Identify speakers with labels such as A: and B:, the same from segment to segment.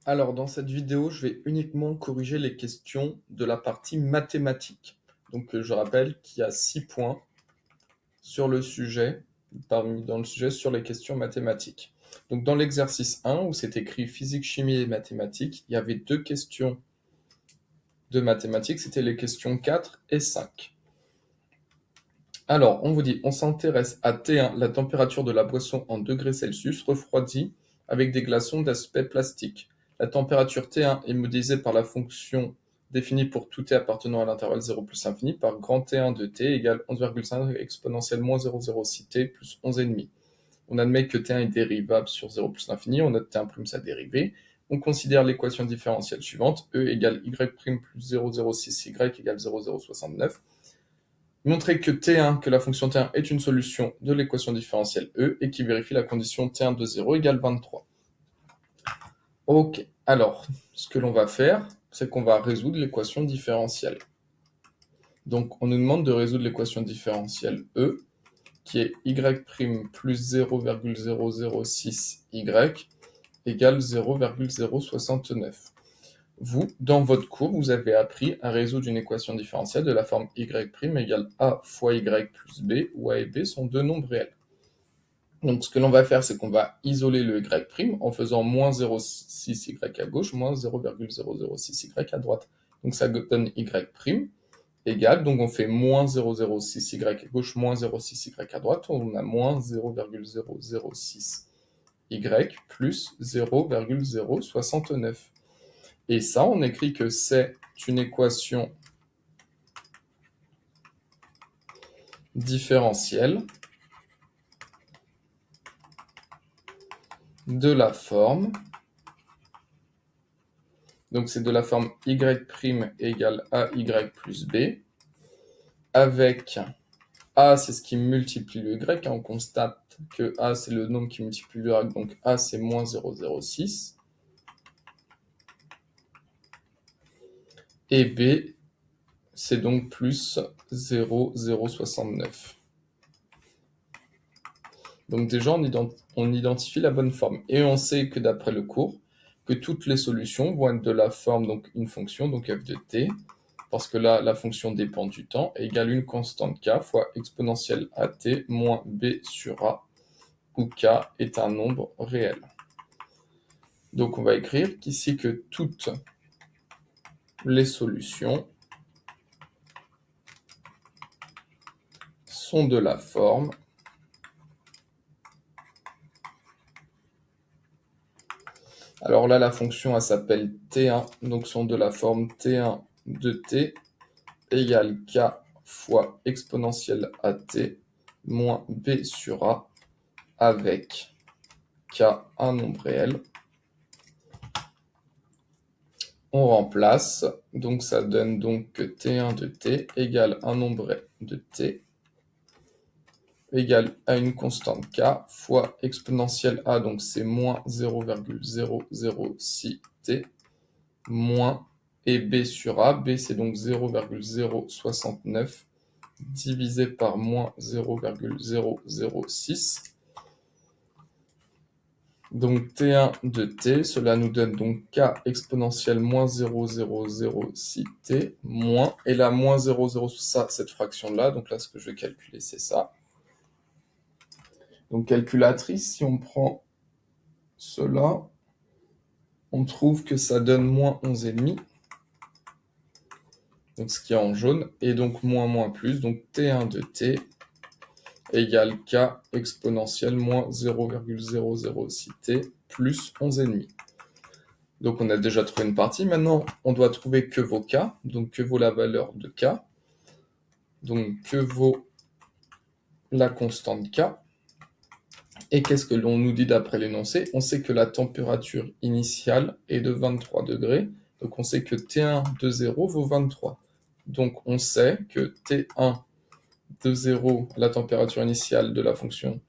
A: Alors, dans cette vidéo, je vais uniquement corriger les questions de la partie mathématique. Donc, je rappelle qu'il y a 6 points sur le sujet, dans le sujet sur les questions mathématiques. Donc, dans l'exercice 1, où c'est écrit physique, chimie et mathématiques, il y avait 2 questions de mathématiques, c'était les questions 4 et 5. Alors, on vous dit, on s'intéresse à T1, la température de la boisson en degrés Celsius refroidie avec des glaçons d'aspect plastique. La température T1 est modélisée par la fonction définie pour tout T appartenant à l'intervalle 0 plus infini par grand T1 de T égale 11,5 exponentielle moins 0,06 T plus 11,5. On admet que T1 est dérivable sur 0 plus l'infini, on note T1 plus sa dérivée. On considère l'équation différentielle suivante, E égale Y' plus 0,06Y égale 0,069. Montrer que T1, que la fonction T1 est une solution de l'équation différentielle E et qui vérifie la condition T1 de 0 égale 23. Ok, alors, ce que l'on va faire, c'est qu'on va résoudre l'équation différentielle. Donc, on nous demande de résoudre l'équation différentielle E, qui est Y' plus 0,006Y égale 0,069. Vous, dans votre cours, vous avez appris à résoudre une équation différentielle de la forme y' égale a fois y plus b, où a et b sont deux nombres réels. Donc ce que l'on va faire, c'est qu'on va isoler le y' en faisant moins 0,6y à gauche, moins 0,006y à droite. Donc ça donne y' égale, donc on fait moins 0,06y à gauche, moins 0,6y à droite, on a moins 0,006y plus 0,069. Et ça, on écrit que c'est une équation différentielle de la forme, donc c'est de la forme y' égale ay plus b, avec a, c'est ce qui multiplie le y, on constate que a, c'est le nombre qui multiplie le y, donc a, c'est moins 0,06, et b, c'est donc plus 0,069. Donc déjà, on identifie la bonne forme. Et on sait que d'après le cours, que toutes les solutions vont être de la forme, donc une fonction, donc f de t, parce que là, la fonction dépend du temps, égale une constante k fois exponentielle at moins b sur a, où k est un nombre réel. Donc on va écrire qu'ici que toutes les solutions sont de la forme alors là, la fonction, elle s'appelle T1, donc sont de la forme T1 de T égale K fois exponentielle AT moins B sur A avec K un nombre réel. On remplace, donc ça donne donc que T1 de T égale un nombre de T égale à une constante K fois exponentielle A, donc c'est moins 0,006T moins et B sur A. B, c'est donc 0,069 divisé par moins 0,006. Donc T1 de T, cela nous donne donc K exponentielle moins 0,006T moins, et la moins 0,0, ça, cette fraction-là, donc là, ce que je vais calculer, c'est ça. Donc calculatrice, si on prend cela, on trouve que ça donne moins 11,5. Donc ce qui est en jaune, et donc moins plus, donc T1 de T égale K exponentielle moins 0,006T plus 11,5. Donc on a déjà trouvé une partie, maintenant on doit trouver que vaut K, donc que vaut la valeur de K, donc que vaut la constante K, et qu'est-ce que l'on nous dit d'après l'énoncé? On sait que la température initiale est de 23 degrés, donc on sait que T1 de 0 vaut 23. Donc on sait que T1 de 0, la température initiale de la fonction,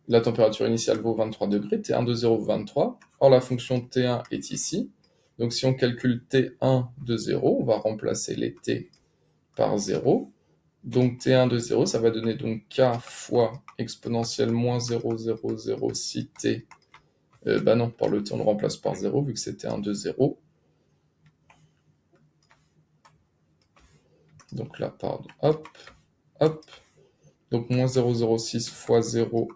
A: la température initiale vaut 23 degrés, T1 de 0 vaut 23. Or la fonction T1 est ici. Donc si on calcule T1 de 0, on va remplacer les T par 0. Donc T1 de 0, ça va donner donc K fois exponentielle moins 0,006T Bah non, par le t, on le remplace par 0, vu que c'était un 2, 0. Donc là, pardon, hop, hop. Donc moins 0,06 fois 0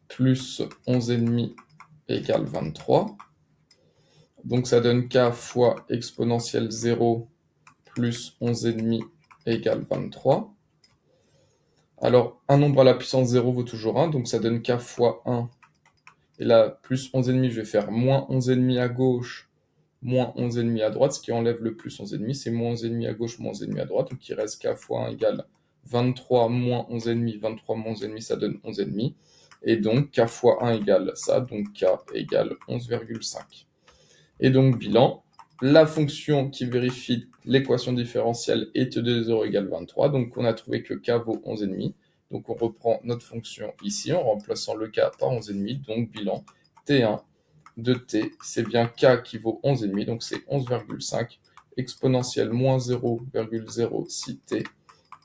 A: plus 11,5 égale 23. Donc ça donne k fois exponentielle 0 plus 11,5 égale 23. Alors, un nombre à la puissance 0 vaut toujours 1, donc ça donne k fois 1. Et là, plus 11,5, je vais faire moins 11,5 à gauche, moins 11,5 à droite. Ce qui enlève le plus 11,5, c'est moins 11,5 à gauche, moins 11,5 à droite. Donc il reste k fois 1 égale 23 moins 11,5. 23 moins 11,5, ça donne 11,5. Et donc k fois 1 égale ça, donc k égale 11,5. Et donc bilan, la fonction qui vérifie l'équation différentielle est e de 0 égale 23. Donc on a trouvé que k vaut 11,5. Donc on reprend notre fonction ici en remplaçant le k par 11,5. Donc bilan, t1 de t, c'est bien k qui vaut 11,5. Donc c'est 11,5 exponentielle moins 0,06 t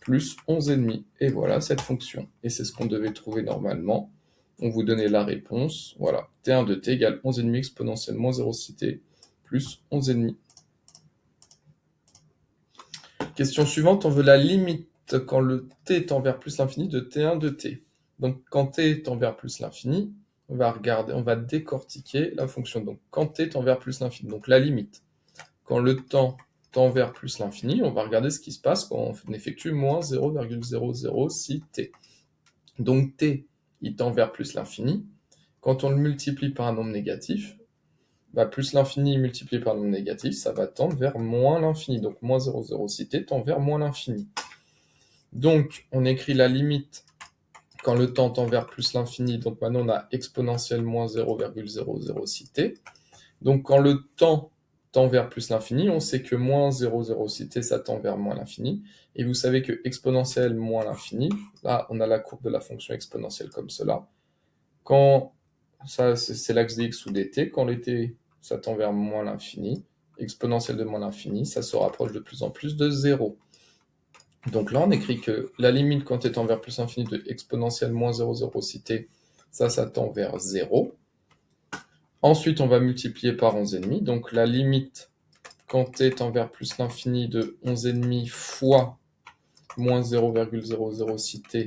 A: plus 11,5. Et voilà cette fonction. Et c'est ce qu'on devait trouver normalement. On vous donnait la réponse. Voilà, t1 de t égale 11,5 exponentielle moins 0,6 t plus 11,5. Question suivante, on veut la limite quand le t tend vers plus l'infini de t1 de t. Donc quand t tend vers plus l'infini, on va décortiquer la fonction. Donc quand t tend vers plus l'infini, donc la limite. Quand le temps tend vers plus l'infini, on va regarder ce qui se passe quand on effectue moins 0,006 t. Donc t, il tend vers plus l'infini. Quand on le multiplie par un nombre négatif, bah, plus l'infini multiplié par le nombre négatif, ça va tendre vers moins l'infini. Donc moins 0,06 t tend vers moins l'infini. Donc on écrit la limite quand le temps tend vers plus l'infini. Donc maintenant on a exponentielle moins 0,006 t. Donc quand le temps tend vers plus l'infini, on sait que moins 0,06 t, ça tend vers moins l'infini. Et vous savez que exponentielle moins l'infini, là on a la courbe de la fonction exponentielle comme cela. Quand ça, c'est l'axe des x ou des t, quand les t, ça tend vers moins l'infini, exponentielle de moins l'infini, ça se rapproche de plus en plus de 0. Donc là, on écrit que la limite quand t tend vers plus l'infini de exponentielle moins 0,06 t, ça tend vers 0. Ensuite, on va multiplier par 11,5. Donc la limite quand t tend vers plus l'infini de 11,5 fois moins 0,006 t,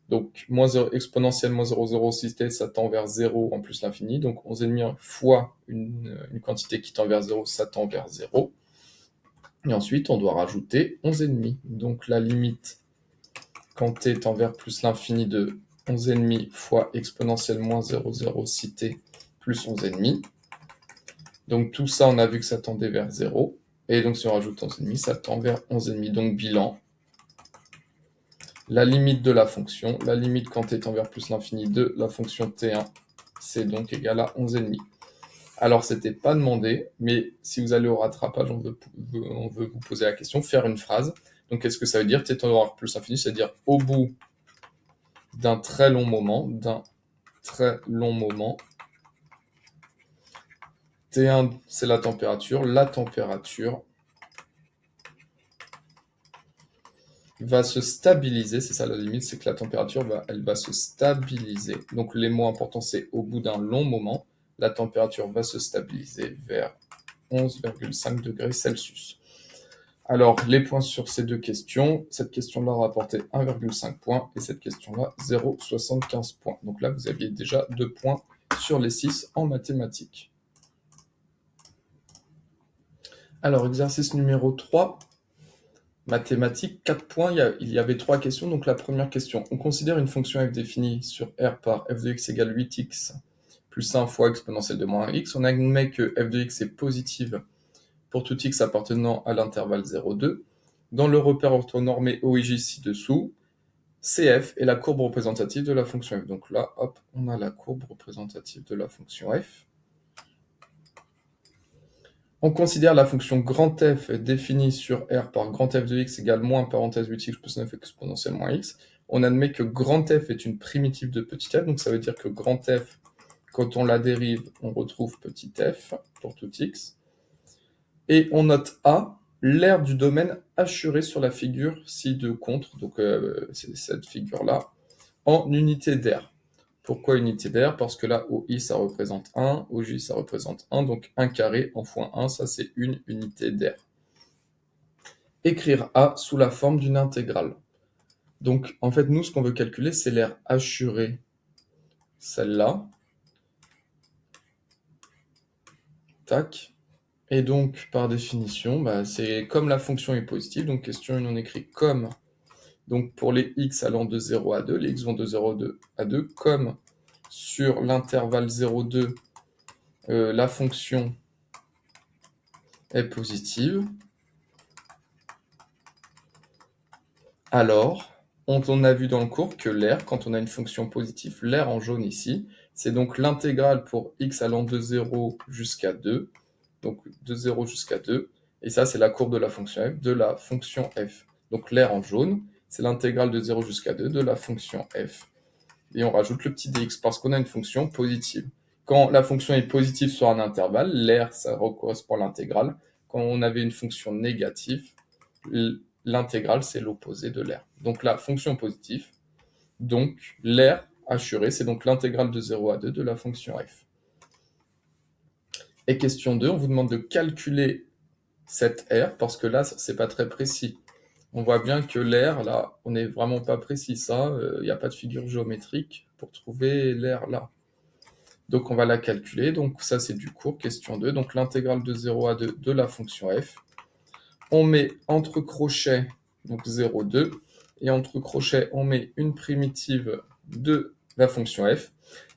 A: donc exponentielle moins 0,06 t, ça tend vers 0 en plus l'infini. Donc 11,5 fois une quantité qui tend vers 0, ça tend vers 0. Et ensuite, on doit rajouter 11,5. Donc la limite quand t tend vers plus l'infini de 11,5 fois exponentielle moins 0,06 t plus 11,5. Donc tout ça, on a vu que ça tendait vers 0. Et donc si on rajoute 11,5, ça tend vers 11,5. Donc bilan, la limite de la fonction, la limite quand t tend vers plus l'infini de la fonction t1, c'est donc égal à 11,5. Alors, c'était pas demandé, mais si vous allez au rattrapage, on veut vous poser la question, faire une phrase. Donc, qu'est-ce que ça veut dire t tend vers plus l'infini, c'est-à-dire au bout d'un très long moment, T1, c'est la température va se stabiliser, c'est ça la limite, c'est que la température elle va se stabiliser. Donc les mots importants, c'est au bout d'un long moment, la température va se stabiliser vers 11,5 degrés Celsius. Alors, les points sur ces deux questions, cette question-là rapportait 1,5 points et cette question-là 0,75 points. Donc là, vous aviez déjà 2 points sur les 6 en mathématiques. Alors, exercice numéro 3. Mathématiques, 4 points, il y avait 3 questions. Donc la première question, on considère une fonction f définie sur R par f de x égale 8x plus 1 fois exponentielle de moins x. On admet que f de x est positive pour tout x appartenant à l'intervalle 0,2. Dans le repère orthonormé OIJ ci-dessous, CF est la courbe représentative de la fonction f. Donc là, hop, on a la courbe représentative de la fonction f. On considère la fonction grand f définie sur R par grand f de x égale moins parenthèse 8x plus 9 exponentielle moins x. On admet que grand f est une primitive de petit f, donc ça veut dire que grand f, quand on la dérive, on retrouve petit f pour tout x. Et on note A, l'aire du domaine assuré sur la figure ci de contre, donc c'est cette figure-là, en unité d'aire. Pourquoi unité d'air? Parce que là, au i, ça représente 1, au j, ça représente 1, donc 1 carré en fois 1, ça c'est une unité d'air. Écrire A sous la forme d'une intégrale. Donc, en fait, nous, ce qu'on veut calculer, c'est l'air assuré, celle-là. Tac. Et donc, par définition, c'est comme la fonction est positive, donc question 1, on écrit comme, donc pour les x allant de 0 à 2, les x vont de 0 à 2, comme sur l'intervalle 0,2, la fonction est positive, alors, on a vu dans le cours que l'air, quand on a une fonction positive, l'air en jaune ici, c'est donc l'intégrale pour x allant de 0 jusqu'à 2, donc de 0 jusqu'à 2, et ça c'est la courbe de la fonction f, Donc l'air en jaune, c'est l'intégrale de 0 jusqu'à 2 de la fonction f, et on rajoute le petit dx parce qu'on a une fonction positive. Quand la fonction est positive sur un intervalle, l'air ça correspond à l'intégrale. Quand on avait une fonction négative, l'intégrale c'est l'opposé de l'air. Donc la fonction positive, donc l'air assuré, c'est donc l'intégrale de 0 à 2 de la fonction f. Et question 2, on vous demande de calculer cette R, parce que là, c'est pas très précis. On voit bien que l'air, là, on n'est vraiment pas précis. Ça, il n'y a pas de figure géométrique pour trouver l'air là. Donc, on va la calculer. Donc, ça, c'est du cours, question 2. Donc, l'intégrale de 0 à 2 de la fonction f. On met entre crochets, donc 0, 2. Et entre crochets, on met une primitive de la fonction f.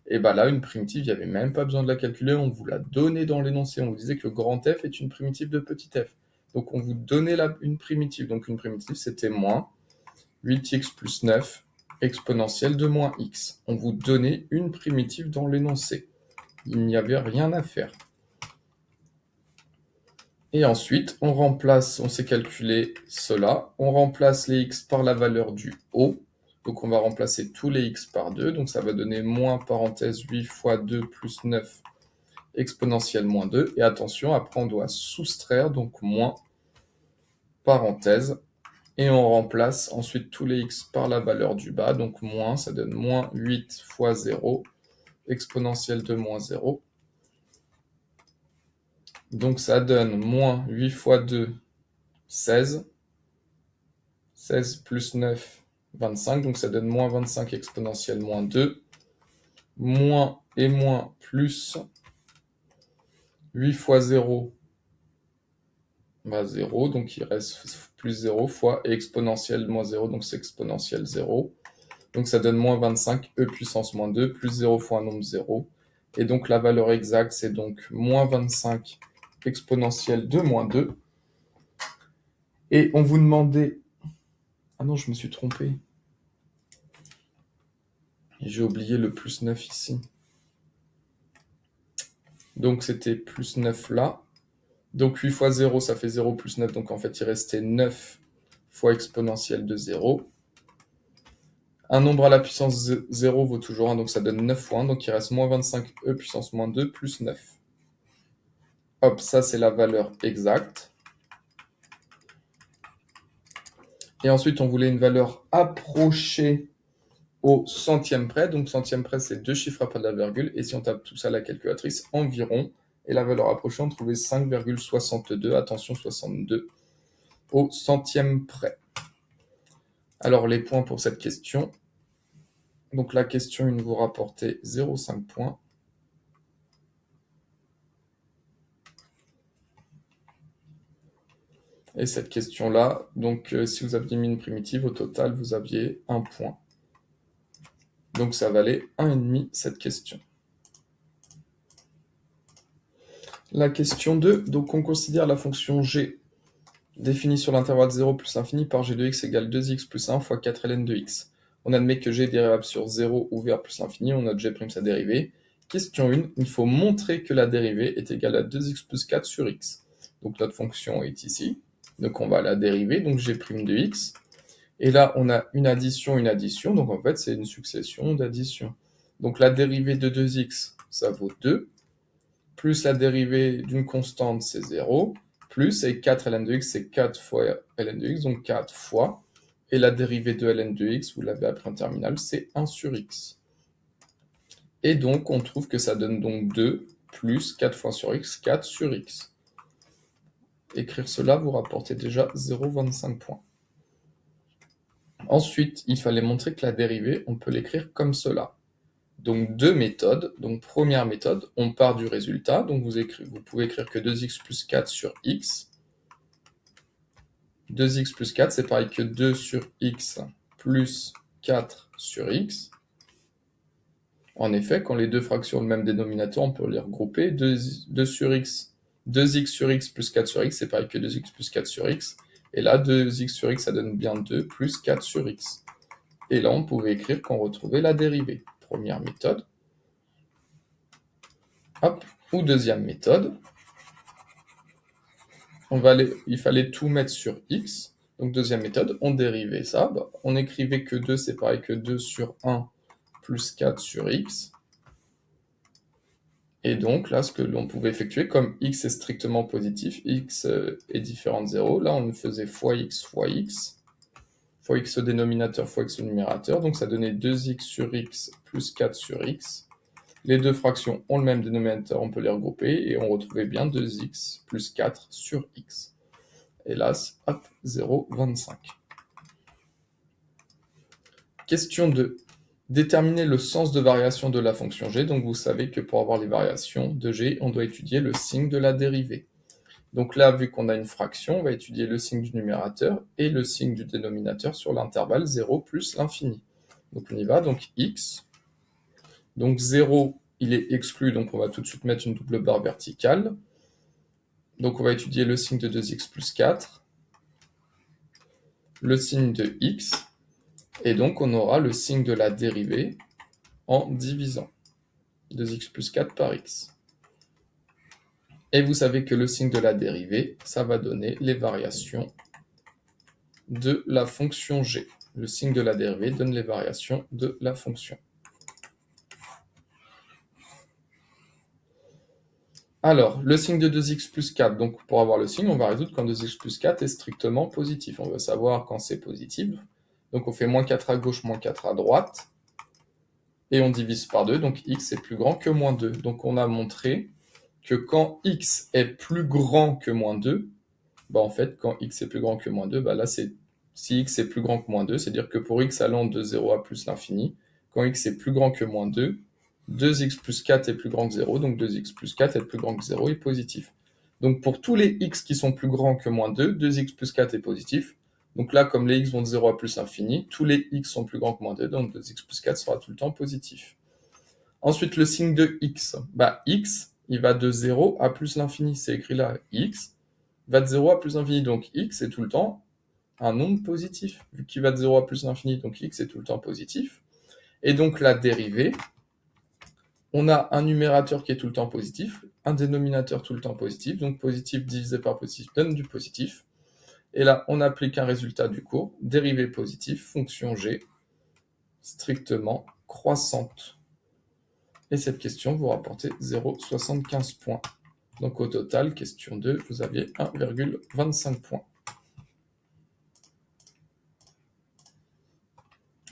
A: Et là, une primitive, il n'y avait même pas besoin de la calculer, on vous l'a donnée dans l'énoncé. On vous disait que le grand f est une primitive de petit f. Donc, on vous donnait une primitive. Donc, une primitive, c'était moins 8x plus 9 exponentielle de moins x. On vous donnait une primitive dans l'énoncé. Il n'y avait rien à faire. Et ensuite, on sait calculer cela. On remplace les x par la valeur du haut. Donc, on va remplacer tous les x par 2. Donc, ça va donner moins parenthèse 8 fois 2 plus 9 exponentielle moins 2. Et attention, après, on doit soustraire, donc moins parenthèse. Et on remplace ensuite tous les x par la valeur du bas. Donc, moins, ça donne moins 8 fois 0 exponentielle de moins 0. Donc, ça donne moins 8 fois 2, 16. 16 plus 9, 25, donc ça donne moins 25 exponentielle moins 2, moins et moins plus 8 fois 0, 0, donc il reste plus 0 fois et exponentielle moins 0, donc c'est exponentielle 0. Donc ça donne moins 25, e puissance moins 2, plus 0 fois un nombre 0. Et donc la valeur exacte, c'est donc moins 25 exponentielle de moins 2. Et on vous demandait... Ah non, je me suis trompé. J'ai oublié le plus 9 ici. Donc c'était plus 9 là. Donc 8 fois 0, ça fait 0 plus 9. Donc en fait, il restait 9 fois exponentielle de 0. Un nombre à la puissance 0 vaut toujours 1, donc ça donne 9 fois 1. Donc il reste moins 25 e puissance moins 2 plus 9. Hop, ça c'est la valeur exacte. Et ensuite, on voulait une valeur approchée au centième près. Donc centième près, c'est 2 chiffres après de la virgule. Et si on tape tout ça à la calculatrice, environ. Et la valeur approchée, on trouvait 5,62. Attention, 62 au centième près. Alors, les points pour cette question. Donc, la question 1 vous rapportait 0,5 points. Et cette question-là, donc si vous aviez mis une primitive, au total, vous aviez 1 point. Donc, ça valait 1,5 cette question. La question 2, donc on considère la fonction g définie sur l'intervalle 0 plus infini par g de x égale 2x plus 1 fois 4 ln de x. On admet que g est dérivable sur 0 ouvert plus infini, on note g' sa dérivée. Question 1, il faut montrer que la dérivée est égale à 2x plus 4 sur x. Donc notre fonction est ici, donc on va la dériver, donc g' de x. Et là, on a une addition, donc en fait c'est une succession d'additions. Donc la dérivée de 2x, ça vaut 2, plus la dérivée d'une constante, c'est 0, plus, et 4 ln de x, c'est 4 fois ln de x, donc 4 fois, et la dérivée de ln de x, vous l'avez appris en terminale, c'est 1 sur x. Et donc, on trouve que ça donne donc 2 plus 4 fois sur x, 4 sur x. Écrire cela, vous rapportez déjà 0,25 points. Ensuite, il fallait montrer que la dérivée, on peut l'écrire comme cela. Donc, deux méthodes. Donc, première méthode, on part du résultat. Donc, vous pouvez écrire que 2x plus 4 sur x. 2x plus 4, c'est pareil que 2 sur x plus 4 sur x. En effet, quand les deux fractions ont le même dénominateur, on peut les regrouper. 2x sur x plus 4 sur x, c'est pareil que 2x plus 4 sur x. Et là, 2x sur x, ça donne bien 2 plus 4 sur x. Et là, on pouvait écrire qu'on retrouvait la dérivée. Première méthode. Hop. Ou deuxième méthode. Il fallait tout mettre sur x. Donc, deuxième méthode, on dérivait ça. On écrivait que 2, c'est pareil que 2 sur 1 plus 4 sur x. Et donc, là, ce que l'on pouvait effectuer, comme x est strictement positif, x est différent de 0, là, on faisait fois x au dénominateur fois x au numérateur, donc ça donnait 2x sur x plus 4 sur x. Les deux fractions ont le même dénominateur, on peut les regrouper, et on retrouvait bien 2x plus 4 sur x. Hélas, hop, 0,25. Question 2. Déterminer le sens de variation de la fonction g. Donc vous savez que pour avoir les variations de g, on doit étudier le signe de la dérivée. Donc là, vu qu'on a une fraction, on va étudier le signe du numérateur et le signe du dénominateur sur l'intervalle 0 plus l'infini. Donc on y va, donc x. Donc 0, il est exclu, donc on va tout de suite mettre une double barre verticale. Donc on va étudier le signe de 2x plus 4, le signe de x, et donc on aura le signe de la dérivée en divisant 2x plus 4 par x. Et vous savez que le signe de la dérivée, ça va donner les variations de la fonction g. Le signe de la dérivée donne les variations de la fonction. Alors, le signe de 2x plus 4, donc pour avoir le signe, on va résoudre quand 2x plus 4 est strictement positif. On veut savoir quand c'est positif. Donc on fait moins 4 à gauche, moins 4 à droite. Et on divise par 2, donc x est plus grand que moins 2. Donc on a montré que quand x est plus grand que moins 2, en fait, quand x est plus grand que moins 2, là, si x est plus grand que moins 2, c'est-à-dire que pour x allant de 0 à plus l'infini, quand x est plus grand que moins 2, 2x plus 4 est plus grand que 0, donc 2x plus 4 est plus grand que 0 est positif. Donc pour tous les x qui sont plus grands que moins 2, 2x plus 4 est positif. Donc là, comme les x vont de 0 à plus l'infini, tous les x sont plus grands que moins 2, donc 2x plus 4 sera tout le temps positif. Ensuite, le signe de x. X, il va de 0 à plus l'infini, c'est écrit là, x va de 0 à plus l'infini, donc x est tout le temps un nombre positif, vu qu'il va de 0 à plus l'infini, donc x est tout le temps positif. Et donc la dérivée, on a un numérateur qui est tout le temps positif, un dénominateur tout le temps positif, donc positif divisé par positif donne du positif. Et là, on applique un résultat du cours, dérivée positive, fonction g, strictement croissante. Et cette question, vous rapportez 0,75 points. Donc au total, question 2, vous aviez 1,25 points.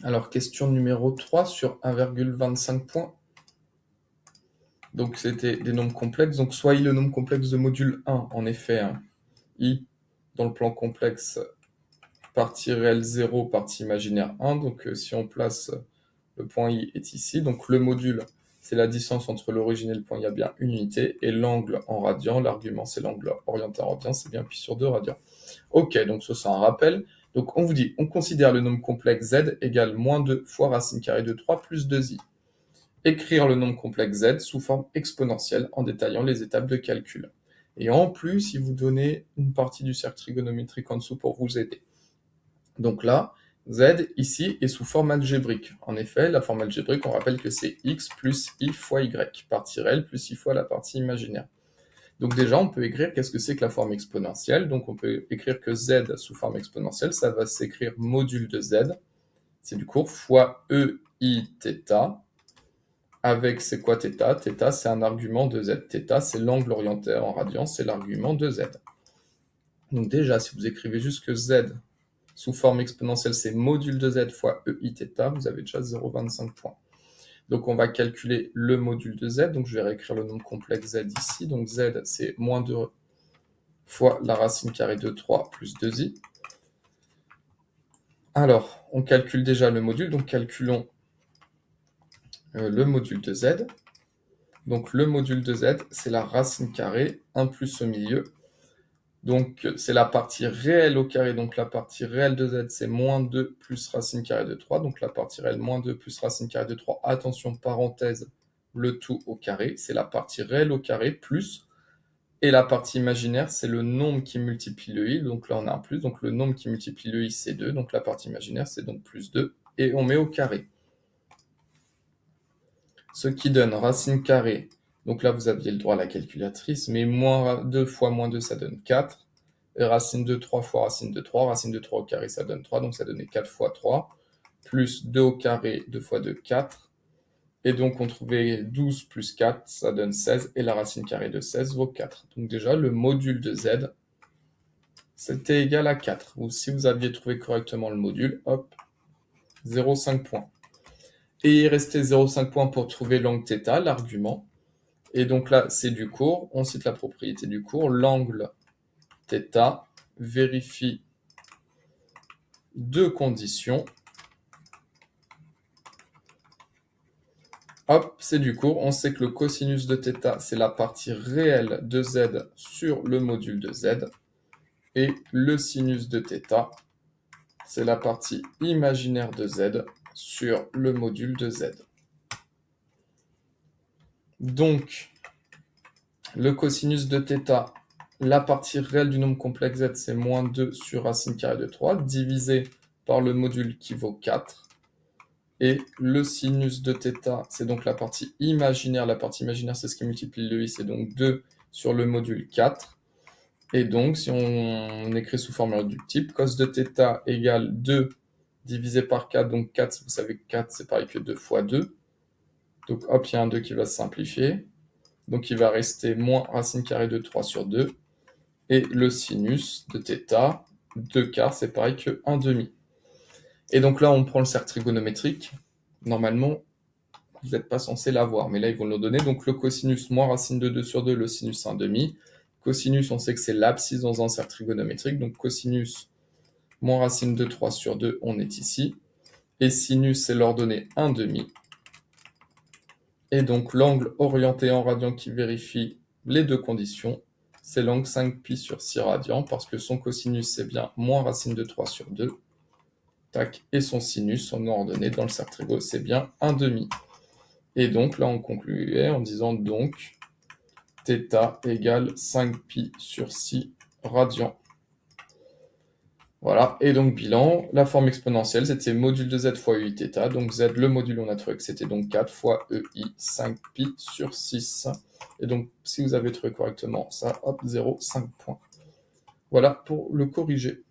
A: Alors, question numéro 3 sur 1,25 points. Donc, c'était des nombres complexes. Donc, soit i le nombre complexe de module 1, en effet, i dans le plan complexe, partie réelle 0, partie imaginaire 1. Donc, si on place le point i est ici. Donc, le module, c'est la distance entre l'origine et le point, il y a bien une unité. Et l'angle en radian, l'argument, c'est l'angle orienté en radian, c'est bien pi sur 2 radians. Ok, donc ça, c'est un rappel. Donc, on vous dit, on considère le nombre complexe z égale moins 2 fois racine carrée de 3 plus 2i. Écrire le nombre complexe z sous forme exponentielle en détaillant les étapes de calcul. Et en plus, il vous donnait une partie du cercle trigonométrique en dessous pour vous aider. Donc là, z ici est sous forme algébrique. En effet, la forme algébrique, on rappelle que c'est x plus i fois y, partie réelle plus i fois la partie imaginaire. Donc déjà, on peut écrire qu'est-ce que c'est que la forme exponentielle. Donc on peut écrire que z sous forme exponentielle, ça va s'écrire module de z, c'est du cours, fois ei θ, avec c'est quoi θ? Θ, c'est un argument de z. Θ, c'est l'angle orienté en radian, c'est l'argument de z. Donc déjà, si vous écrivez juste que z sous forme exponentielle, c'est module de z fois ei θ, vous avez déjà 0,25 points. Donc on va calculer le module de z, donc je vais réécrire le nombre complexe z ici, donc z c'est moins 2 fois la racine carrée de 3 plus 2i. Alors, on calcule déjà le module, donc calculons le module de z. Donc le module de z, c'est la racine carrée, 1 plus au milieu. Donc c'est la partie réelle au carré, donc la partie réelle de z, c'est moins 2 plus racine carrée de 3. Donc la partie réelle, moins 2 plus racine carrée de 3. Attention, parenthèse, le tout au carré. C'est la partie réelle au carré, plus. Et la partie imaginaire, c'est le nombre qui multiplie le i. Donc là, on a un plus. Donc le nombre qui multiplie le i, c'est 2. Donc la partie imaginaire, c'est donc plus 2. Et on met au carré. Ce qui donne racine carrée. Donc là, vous aviez le droit à la calculatrice. Mais moins 2 fois moins 2, ça donne 4. Et racine de 3 fois racine de 3. Racine de 3 au carré, ça donne 3. Donc ça donnait 4 fois 3. Plus 2 au carré, 2 fois 2, 4. Et donc, on trouvait 12 plus 4, ça donne 16. Et la racine carrée de 16 vaut 4. Donc déjà, le module de z, c'était égal à 4. Ou si vous aviez trouvé correctement le module, hop, 0,5 points. Et il restait 0,5 points pour trouver l'angle θ, l'argument. Et donc là, c'est du cours. On cite la propriété du cours. L'angle θ vérifie deux conditions. Hop, c'est du cours. On sait que le cosinus de θ, c'est la partie réelle de z sur le module de z. Et le sinus de θ, c'est la partie imaginaire de z sur le module de z. Donc, le cosinus de θ, la partie réelle du nombre complexe z, c'est moins 2 sur racine carrée de 3, divisé par le module qui vaut 4. Et le sinus de θ, c'est donc la partie imaginaire. La partie imaginaire, c'est ce qui multiplie le i, c'est donc 2 sur le module 4. Et donc, si on écrit sous forme réductible, cos de θ égale 2 divisé par 4. Donc 4, vous savez que 4, c'est pareil que 2 fois 2. Donc hop, il y a un 2 qui va se simplifier. Donc il va rester moins racine carrée de 3 sur 2. Et le sinus de θ, 2 quarts, c'est pareil que 1 demi. Et donc là, on prend le cercle trigonométrique. Normalement, vous n'êtes pas censé l'avoir, mais là, ils vont le donner. Donc le cosinus moins racine de 2 sur 2, le sinus 1 demi. Cosinus, on sait que c'est l'abscisse dans un cercle trigonométrique. Donc cosinus moins racine de 3 sur 2, on est ici. Et sinus, c'est l'ordonnée 1 demi. Et donc l'angle orienté en radian qui vérifie les deux conditions, c'est l'angle 5π sur 6 radians, parce que son cosinus, c'est bien moins racine de 3 sur 2. Tac, et son sinus, son ordonnée dans le cercle trigo, c'est bien 1 demi. Et donc là, on concluait en disant donc θ égale 5π sur 6 radians. Voilà, et donc bilan, la forme exponentielle, c'était module de z fois ui θ. Donc z, le module, on a trouvé que c'était donc 4 fois ei 5π sur 6. Et donc, si vous avez trouvé correctement ça, hop, 0,5 points. Voilà pour le corriger.